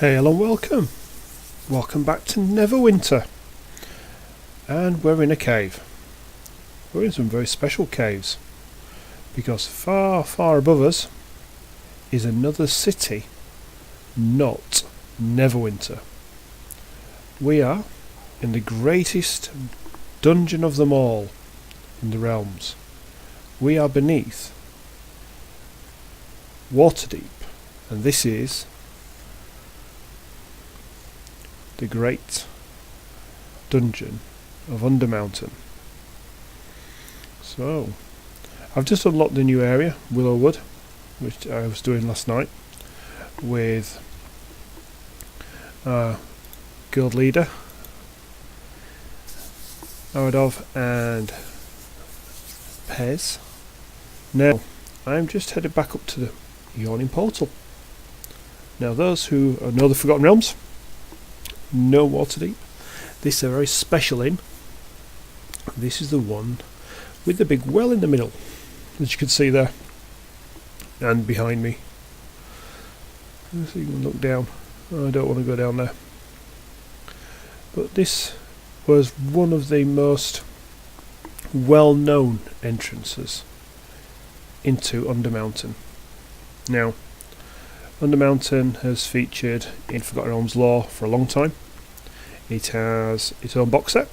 Hail and welcome. Welcome back to Neverwinter. And we're in a cave. We're in some very special caves, because far, far above us is another city, not Neverwinter. We are in the greatest dungeon of them all in the realms. We are beneath Waterdeep, and this is the great dungeon of Undermountain. So, I've just unlocked the new area, Willowwood, which I was doing last night with our guild leader, Aradov and Pez. Now, I'm just headed back up to the Yawning Portal. Now, those who know the Forgotten Realms know Waterdeep. This is a very special inn. This is the one with the big well in the middle, as you can see there, and behind me. So you can look down. Oh, I don't want to go down there. But this was one of the most well-known entrances into Undermountain. Now, Undermountain has featured in Forgotten Realms lore for a long time. It has its own box set,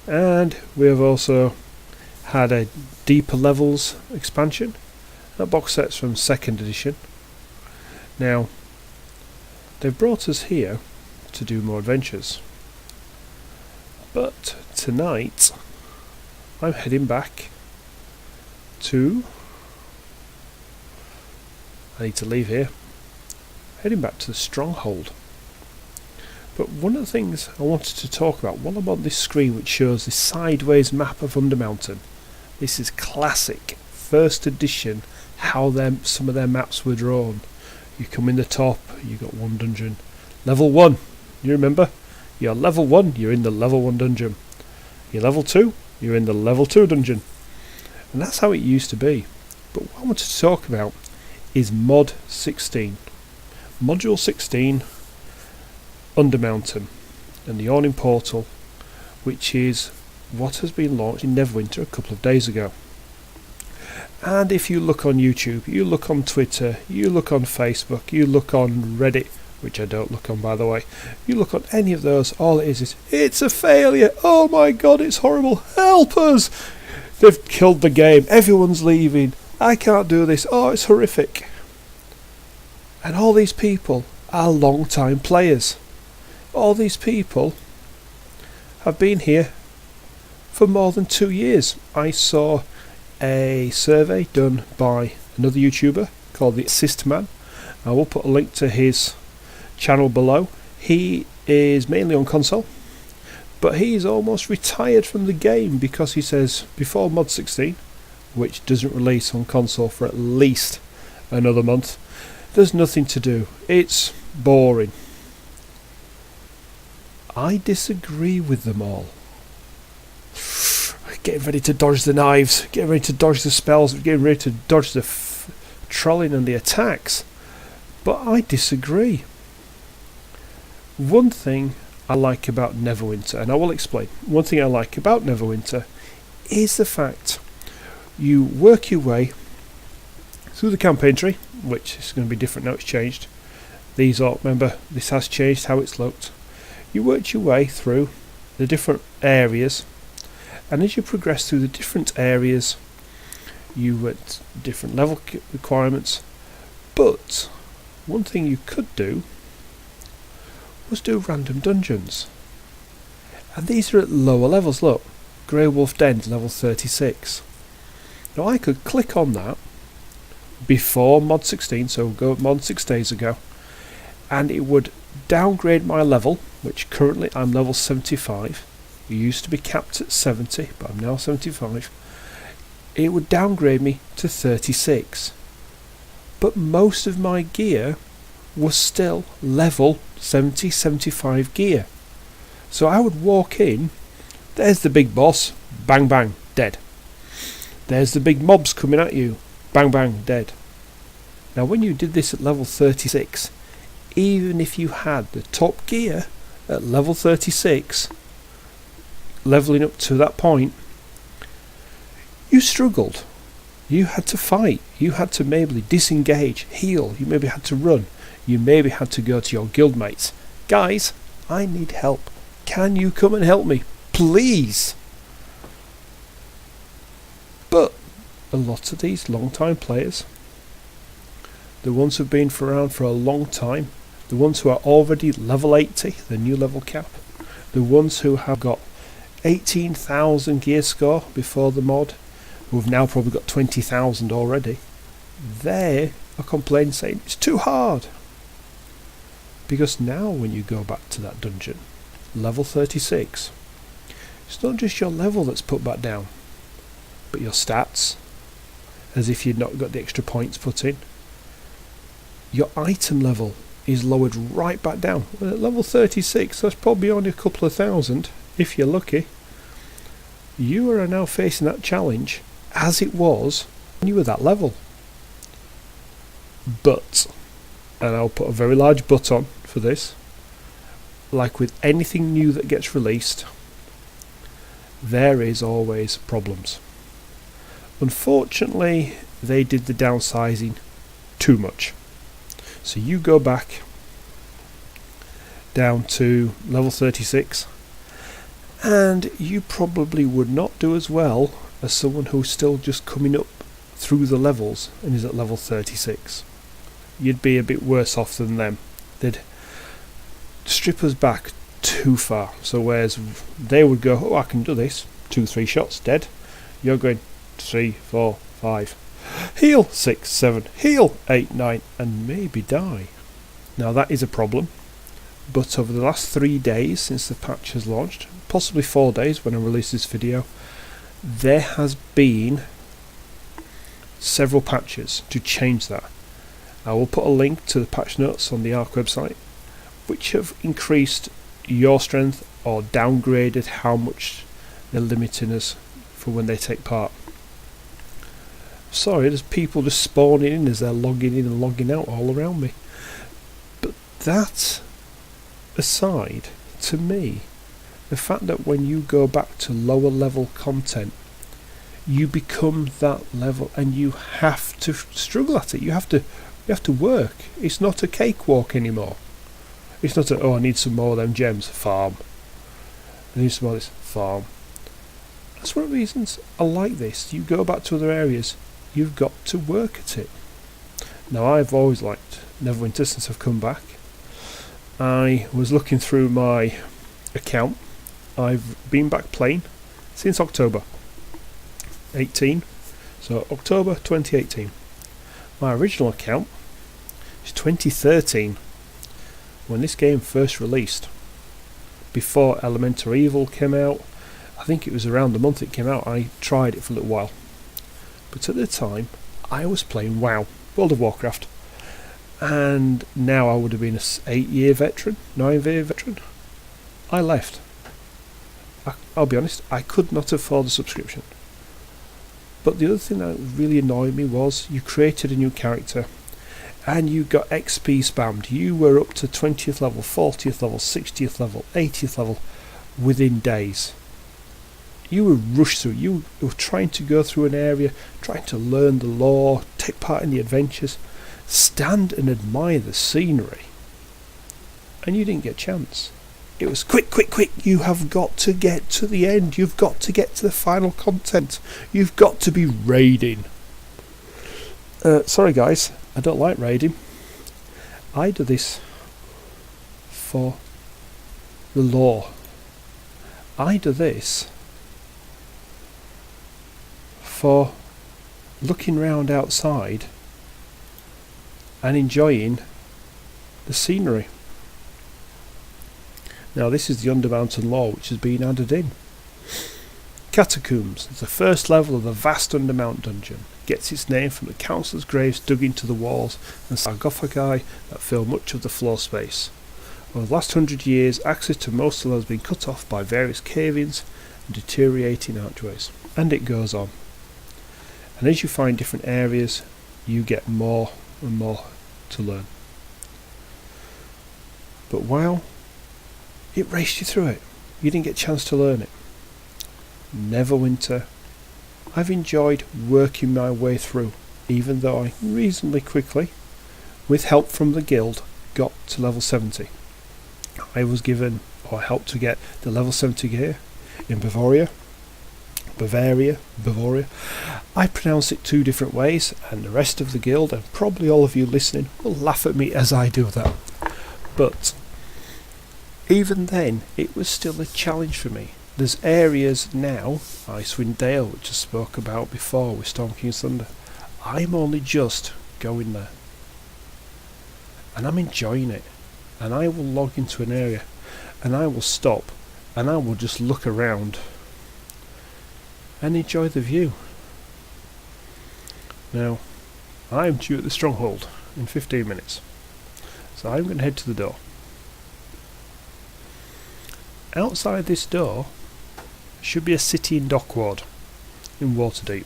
and we have also had a deeper levels expansion. That box set's from 2nd edition. Now, they've brought us here to do more adventures, but tonight I'm heading back to... I need to leave here. Heading back to the stronghold. But one of the things I wanted to talk about while I'm on this screen, which shows the sideways map of Undermountain. This is classic 1st edition, how some of their maps were drawn. You come in the top, you got one dungeon. Level 1, you remember? You're level 1, you're in the level 1 dungeon. You're level 2, you're in the level 2 dungeon. And that's how it used to be. But what I wanted to talk about is Mod 16. Module 16, Undermountain, and the Yawning Portal, which is what has been launched in Neverwinter a couple of days ago. And if you look on YouTube, you look on Twitter, you look on Facebook, you look on Reddit, which I don't look on by the way, you look on any of those, all it is it's a failure, oh my god, it's horrible, help us, they've killed the game, everyone's leaving, I can't do this, oh it's horrific. And all these people are long time players. All these people have been here for more than 2 years. I saw a survey done by another YouTuber called the Assist Man. I will put a link to his channel below. He is mainly on console, but he's almost retired from the game because he says before Mod 16, which doesn't release on console for at least another month, there's nothing to do. It's boring. I disagree with them all. Getting ready to dodge the knives, getting ready to dodge the spells, getting ready to dodge the trolling and the attacks. But I disagree. One thing I like about Neverwinter, and I will explain, one thing I like about Neverwinter is the fact you work your way through the campaign tree, which is going to be different now, it's changed. These are, remember, this has changed how it's looked. You worked your way through the different areas, and as you progress through the different areas, you went different level requirements. But one thing you could do was do random dungeons, and these are at lower levels. Look, Grey Wolf Den level 36. Now I could click on that before Mod 16, so go Mod 6 days ago, and it would downgrade my level, which currently I'm level 75. It used to be capped at 70, but I'm now 75. It would downgrade me to 36. But most of my gear was still level 70, 75 gear. So I would walk in, there's the big boss, bang bang, dead. There's the big mobs coming at you, bang bang, dead. Now when you did this at level 36, even if you had the top gear at level 36, leveling up to that point, you struggled. You had to fight. You had to maybe disengage, heal. You maybe had to run. You maybe had to go to your guildmates. Guys, I need help. Can you come and help me? Please. But a lot of these long-time players, the ones who've been around for a long time, the ones who are already level 80, the new level cap, the ones who have got 18,000 gear score before the mod, who have now probably got 20,000 already, they are complaining, saying it's too hard. Because now when you go back to that dungeon, level 36, it's not just your level that's put back down, but your stats, as if you'd not got the extra points put in. Your item level is lowered right back down. Well, at level 36, that's probably only a couple of thousand, if you're lucky. You are now facing that challenge as it was when you were that level. But, and I'll put a very large but on for this, like with anything new that gets released, there is always problems. Unfortunately, they did the downsizing too much. So you go back down to level 36 and you probably would not do as well as someone who's still just coming up through the levels and is at level 36. You'd be a bit worse off than them. They'd strip us back too far. So whereas they would go, oh, I can do this, 2-3 shots, dead. You're going 3, 4, 5, heal 6, 7, heal 8, 9, and maybe die. Now that is a problem, but over the last 3 days since the patch has launched, possibly 4 days when I release this video, there has been several patches to change that. I will put a link to the patch notes on the ARC website, which have increased your strength or downgraded how much they're limiting us for when they take part. Sorry, there's people just spawning in as they're logging in and logging out all around me. But that aside, to me, the fact that when you go back to lower level content, you become that level and you have to struggle at it. You have to work. It's not a cakewalk anymore. It's not a, oh, I need some more of them gems, farm. I need some more of this, farm. That's one of the reasons I like this. You go back to other areas, you've got to work at it. Now I've always liked Neverwinter since I've come back. I was looking through my account. I've been back playing since October 18. So October 2018. My original account is 2013, when this game first released. Before Elemental Evil came out, I think it was around the month it came out, I tried it for a little while. But at the time, I was playing WoW, World of Warcraft. And now I would have been an 8-year veteran, 9-year veteran. I left. I'll be honest, I could not afford a subscription. But the other thing that really annoyed me was you created a new character and you got XP spammed. You were up to 20th level, 40th level, 60th level, 80th level within days. You were rushed through. You were trying to go through an area, trying to learn the lore, take part in the adventures, stand and admire the scenery, and you didn't get a chance. It was quick, quick, quick. You have got to get to the end. You've got to get to the final content. You've got to be raiding. Sorry guys, I don't like raiding. I do this for the lore. I do this for looking round outside and enjoying the scenery. Now this is the Undermountain lore which has been added in. Catacombs, the first level of the vast Undermountain dungeon, gets its name from the councillors' graves dug into the walls and sarcophagi that fill much of the floor space. Over the last 100 years, access to most of them has been cut off by various cave-ins and deteriorating archways. And it goes on. And as you find different areas, you get more and more to learn. But wow, it raced you through it. You didn't get a chance to learn it. Neverwinter. I've enjoyed working my way through, even though I reasonably quickly, with help from the guild, got to level 70. I was given, or helped to get the level 70 gear in Bavaria. I pronounce it 2 different ways, and the rest of the guild, and probably all of you listening, will laugh at me as I do that. But even then, it was still a challenge for me. There's areas now, Icewind Dale, which I spoke about before with Storm King's Thunder. I'm only just going there. And I'm enjoying it. And I will log into an area, and I will stop, and I will just look around and enjoy the view. Now, I'm due at the stronghold in 15 minutes. So I'm going to head to the door. Outside this door should be a city in Dockward in Waterdeep.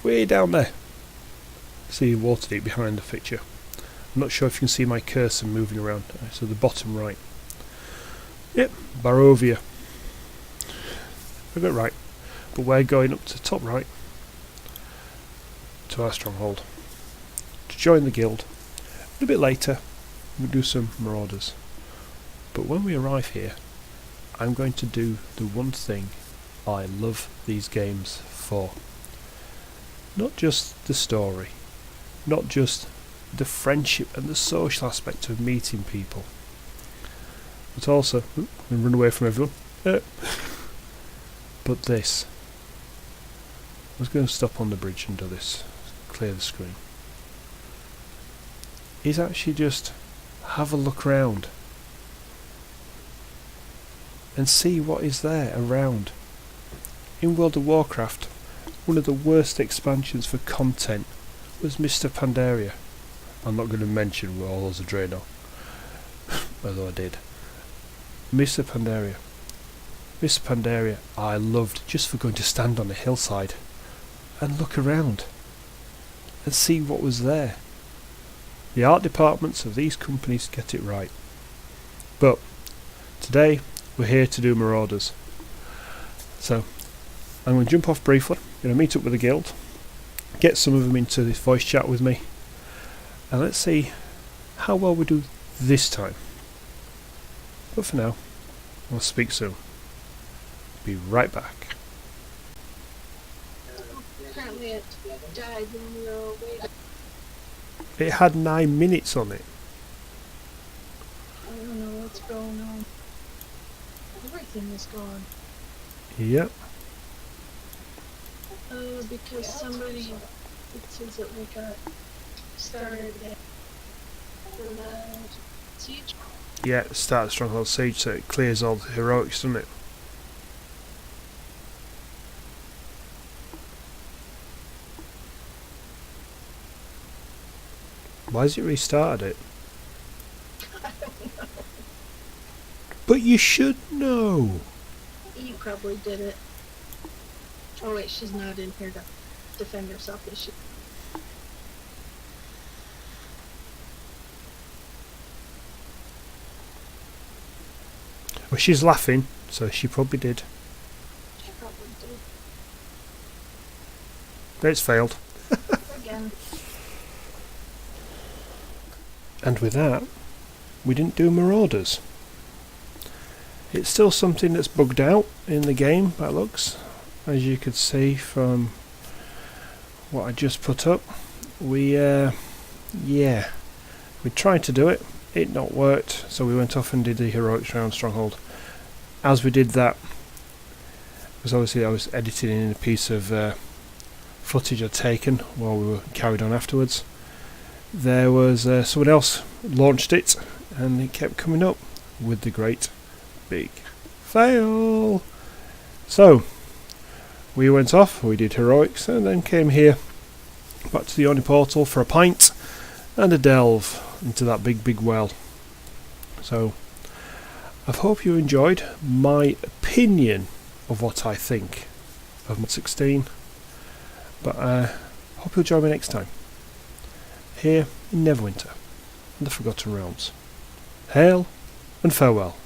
Way down there. See Waterdeep behind the picture. I'm not sure if you can see my cursor moving around. So the bottom right. Yep, Barovia. I got it right. But we're going up to the top right to our stronghold to join the guild. A bit later we'll do some marauders. But when we arrive here, I'm going to do the one thing I love these games for. Not just the story, not just the friendship and the social aspect of meeting people, but also and run away from everyone. But this. I was going to stop on the bridge and do this, clear the screen. Is actually just have a look around and see what is there around. In World of Warcraft, one of the worst expansions for content was Mr. Pandaria. I'm not going to mention Warlords of Draenor, although I did. Mr. Pandaria. Mr. Pandaria I loved just for going to stand on a hillside and look around and see what was there. The art departments of these companies get it right. But today we're here to do marauders. So I'm going to jump off briefly, going to meet up with the guild, get some of them into this voice chat with me, and let's see how well we do this time. But for now, I'll speak soon. Be right back. Apparently it died when we were waiting. It had 9 minutes on it. I don't know what's going on. Everything is gone. Yep. Because somebody, it says that we got started for the siege. Yeah, start Stronghold Siege, so it clears all the heroics, doesn't it? Why has it restarted it? I don't know. But you should know. You probably did it. Oh wait, she's not in here to defend herself, is she? Well, she's laughing, so she probably did. She probably did. It's failed. Again. And with that, we didn't do marauders. It's still something that's bugged out in the game, by looks. As you could see from what I just put up. We tried to do it. It not worked, so we went off and did the heroics round Stronghold. As we did that, because obviously I was editing in a piece of footage I'd taken while we were carried on afterwards. There was someone else launched it, and it kept coming up with the great big fail. So we went off, we did heroics, and then came here back to the Oni portal for a pint and a delve into that big well. So I hope you enjoyed my opinion of what I think of mod 16, but hope you'll join me next time, here in Neverwinter and the Forgotten Realms. Hail and farewell.